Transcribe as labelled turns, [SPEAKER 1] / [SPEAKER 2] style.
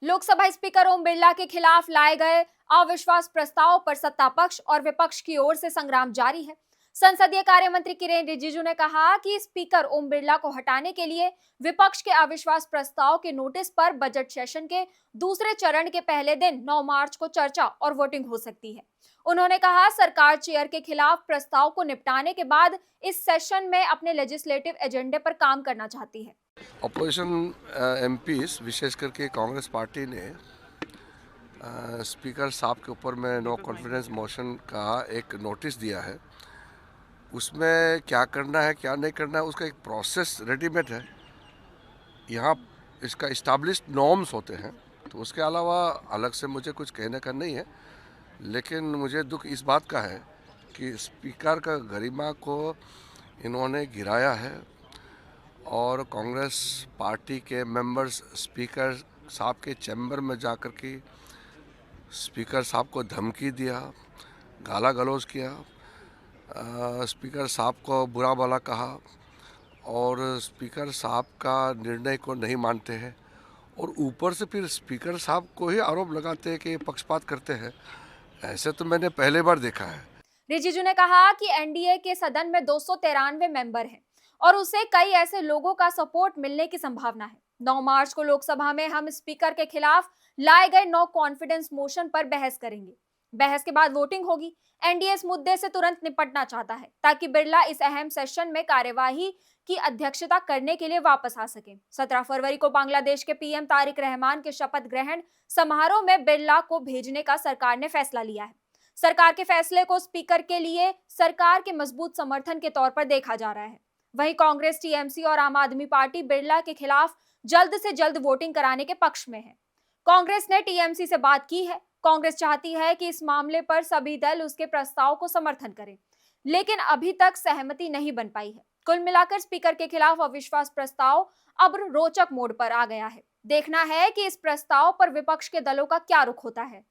[SPEAKER 1] Lok Sabha speaker Om Birla के खिलाफ लाए गए अविश्वास प्रस्ताव पर सत्ता पक्ष और विपक्ष की ओर से संग्राम जारी है। संसदीय कार्य मंत्री किरेन रिजिजू ने कहा कि स्पीकर ओम बिरला को हटाने के लिए विपक्ष के अविश्वास प्रस्ताव के नोटिस पर बजट सेशन के दूसरे चरण के पहले दिन 9 मार्च को चर्चा और वोटिंग हो सकती है। उन्होंने कहा सरकार चेयर के खिलाफ प्रस्ताव को निपटाने के बाद इस सेशन में अपने लेजिस्लेटिव एजेंडे पर काम करना चाहती है।
[SPEAKER 2] अपोजिशन एमपीज विशेष करके कांग्रेस पार्टी ने स्पीकर साहब के ऊपर में नो कॉन्फिडेंस मोशन का एक नोटिस दिया है। उसमें क्या करना है क्या नहीं करना है उसका एक प्रोसेस रेडीमेड है। यहाँ इसका इस्टेब्लिश्ड नॉर्म्स होते हैं, तो उसके अलावा अलग से मुझे कुछ कहने का नहीं है। लेकिन मुझे दुख इस बात का है कि स्पीकर का गरिमा को इन्होंने गिराया है और कांग्रेस पार्टी के मेंबर्स स्पीकर साहब के चैम्बर में जाकर के स्पीकर साहब को धमकी दिया, गाला गलौज किया, स्पीकर साहब को बुरा भला कहा और स्पीकर साहब का निर्णय को नहीं मानते हैं और ऊपर से फिर स्पीकर साहब को ही आरोप लगाते हैं कि पक्षपात करते हैं। ऐसे तो मैंने पहले बार देखा है।
[SPEAKER 1] रिजिजू ने कहा कि एनडीए के सदन में 293 मेंबर हैं और उसे कई ऐसे लोगों का सपोर्ट मिलने की संभावना है। 9 मार्च को लोकसभा में हम स्पीकर के खिलाफ लाए गए नो कॉन्फिडेंस मोशन पर बहस करेंगे। बहस के बाद वोटिंग होगी। एनडीए इस मुद्दे से तुरंत निपटना चाहता है ताकि बिरला इस अहम सेशन में कार्यवाही की अध्यक्षता करने के लिए वापस आ सके। 17 फरवरी को बांग्लादेश के पीएम तारिक रहमान के शपथ ग्रहण समारोह में बिरला को भेजने का सरकार ने फैसला लिया है। सरकार के फैसले को स्पीकर के लिए सरकार के मजबूत समर्थन के तौर पर देखा जा रहा है। वहीं कांग्रेस, टीएमसी और आम आदमी पार्टी बिरला के खिलाफ जल्द से जल्द वोटिंग कराने के पक्ष में है। कांग्रेस ने टीएमसी से बात की है। कांग्रेस चाहती है कि इस मामले पर सभी दल उसके प्रस्ताव को समर्थन करें, लेकिन अभी तक सहमति नहीं बन पाई है। कुल मिलाकर स्पीकर के खिलाफ अविश्वास प्रस्ताव अब रोचक मोड़ पर आ गया है। देखना है कि इस प्रस्ताव पर विपक्ष के दलों का क्या रुख होता है।